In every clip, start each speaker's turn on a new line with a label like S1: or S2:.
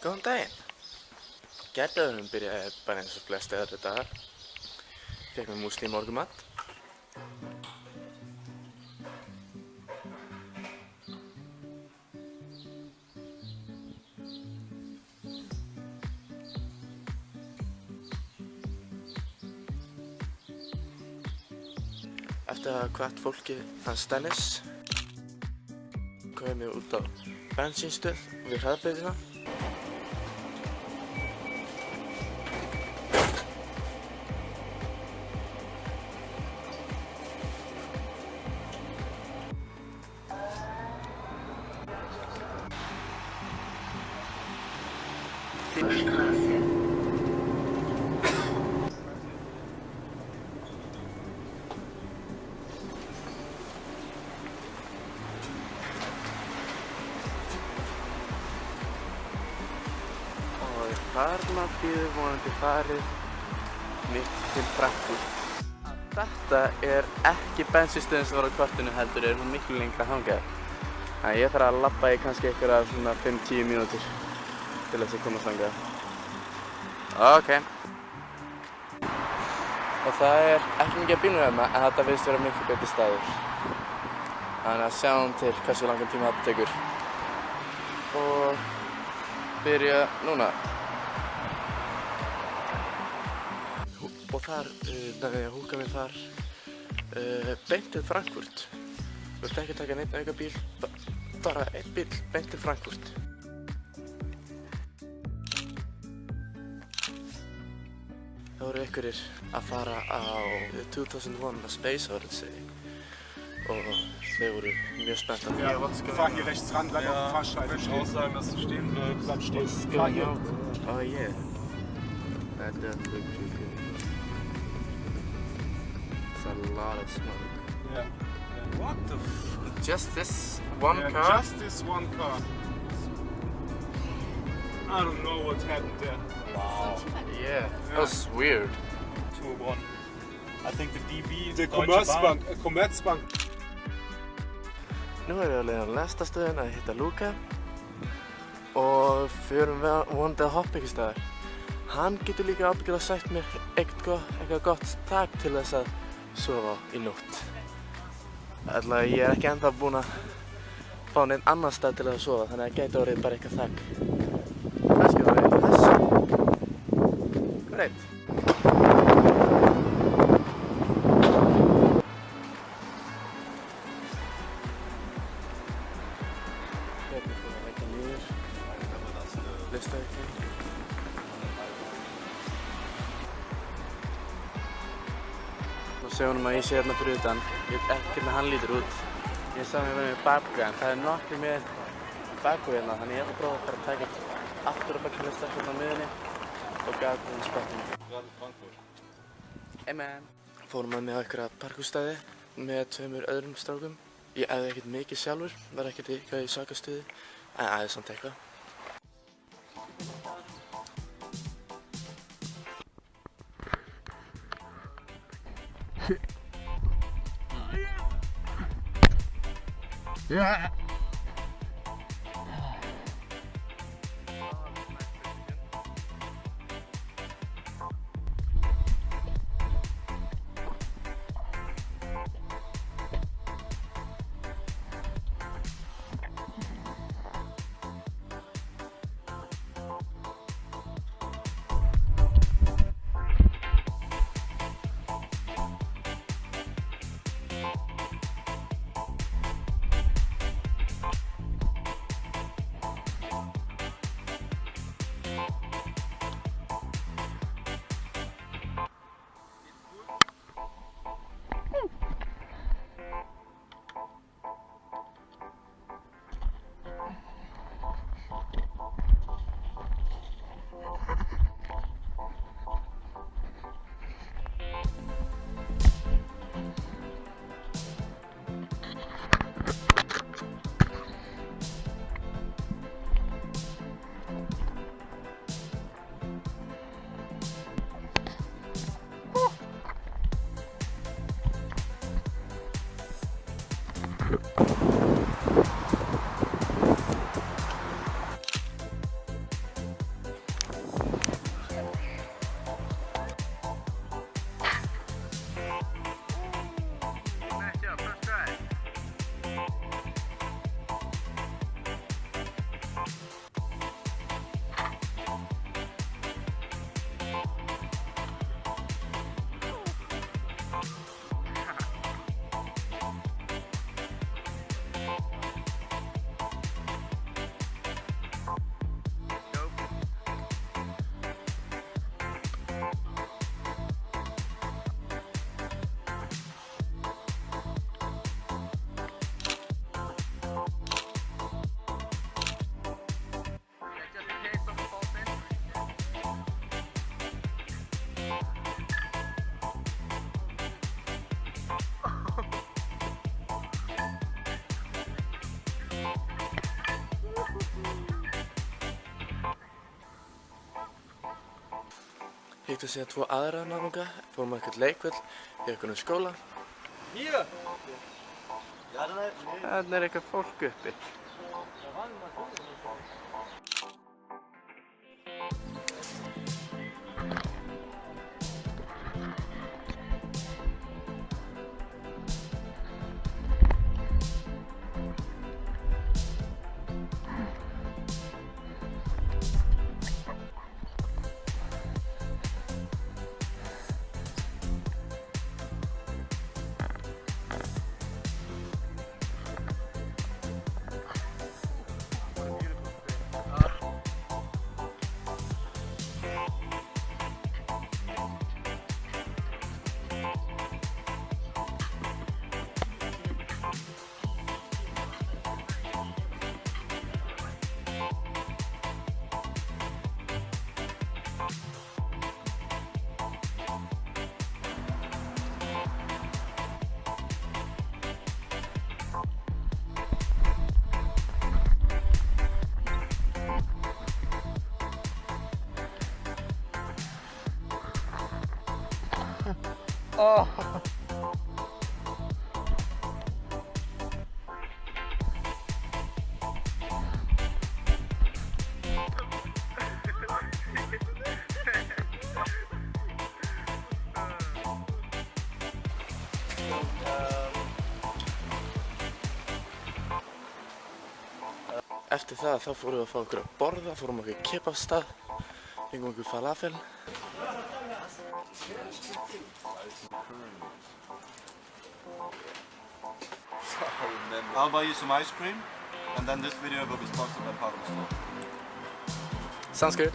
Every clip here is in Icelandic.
S1: Góðan daginn. Gærdagurinn byrjaði bara eins og flesti aðrir dagar. Fékk mér músli í morgunmat. Eftir að hafa hvatt fólkið hans Dennis kom ég mig út á bensínstöð við hraðbrautina. Þarna býður vonandi farið mitt til Frankfurt. Þetta er ekki bensínstöðin sem var á kortinu heldur, hún miklu lengra þangað. Þannig að ég þarf að labba í kannski einhverja svona 5-10 mínútur til þess að komast þangað. Ok. Og það er ekki mikið bílum hérna, en þetta virðist vera miklu betri staður. Þannig að sjáum til hversu langan tíma þetta tekur. Og byrja núna. Og þar, ég húka mig þar beint til Frankfurt. Þú vilt ekki taka neitt auka bíl, bara einn bíl beint til Frankfurt. Það voru einhverjir að fara á 2001 A Space Odyssey og þau voru mjög spenntar.
S2: Ja, fahr hier rechts ran, bleib auf dem Fahrstreifen. Ich würde auch sagen, dass du stehen bleibst. Bleib stehen. Fahr hier.
S1: Oh yeah. That does look pretty good. A lot of smoke.
S2: Yeah. What the f...
S1: Just this one car?
S2: Just this one car. I don't know what happened there.
S1: Wow. Yeah, that was weird.
S3: 201. I think the DB...
S2: The Commerzbank. Commerzbank.
S1: Nú erum við að leiða á næsta stöðin að hitta Luka og förum við vonandi að hoppa ykkur staðar. Hann getur líka ábyggilega sagt mér eitthvað gott þak til þess að sofa í nótt. Alltaf ég er ekki ennþá búinn að fá neinn annan stað til að sofa, þannig að það gæti orðið bara eitthvað þak. Kannski var það eitthvað þessu. Great. Hérna er búinn að leggja niður. Listaverkin. Nú segjum við að ég sé hérna fyrir utan. Ég veit ekki hvernig hann lítur út. Ég sá mér verið með bakbuga, en það er nokkri með bakbuga hérna, þannig ég ætla að prófa að fara að taka aftur á bakbugalista hérna á miðunni og gaf hún spottinu. Hey man! Fórum að með á einhverja parkússtæði með tveimur öðrum strákum. Ég æfði ekkert mikið sjálfur, var ekkert eitthvað í sakastuði, en æfði samt eitthvað.
S4: Yeah.
S1: Hittum síðan 2 aðra náunga, fórum á eitthvað leikvöll í einhvern skóla.
S3: Hier! Ja, dann halt.
S1: Þarna eitthvað fólk uppi.
S3: Oh.
S1: Eftir það þá fórum við að fá okkur að borða, fórum okkur kebabstað, fengum okkur falafel.
S3: I'll buy you some ice cream, and then this video will be sponsored by Paolo Store.
S1: Sounds good.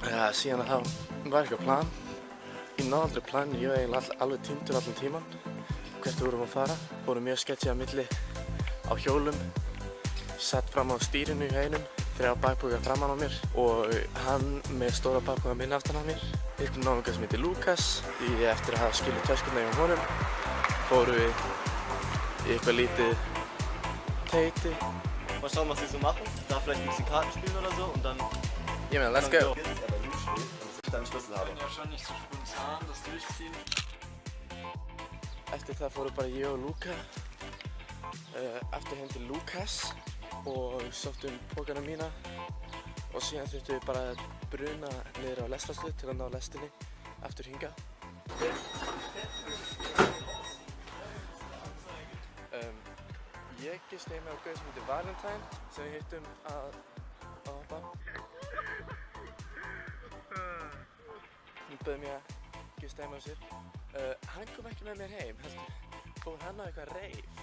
S1: Ja, síðan að þá var eitthvað plan. Ég náði aldrei plan, ég var eiginlega alveg týndur allan tíman. Hvert við vorum að fara. Fórum mjög sketchið á milli á hjólum. Satt fram á stýrinu í einum, 3 bakpoka framan á mér og hann með stóra bakpoka minn aftan á mér. Hittum náunga sem heitir Lukas. Eftir að hafa skilið töskurnar hjá honum fórum við í eitthvað lítið teiti.
S4: Mal schauen, was sie so machen. Da vielleicht ein bisschen Karten spielen oder so und dann.
S1: Yeah man, let's go.
S4: Deinen Schlüssel habe.
S3: Ja, schon nicht so spontan das durchziehen.
S1: Eftir það fórum bara ég og Luka aftur heim til Lukas og sóttum pókana mína og síðan þurftum við bara að bruna niður á lestarstöð til að ná lestinni aftur hingað. Ég gisti heima á gauð sem heitir Valentine sem við hittum að hoppa. Hún bauð mér að gista heima á sér. Hann kom ekki með mér heim, heldur fór hann á eitthvað reif.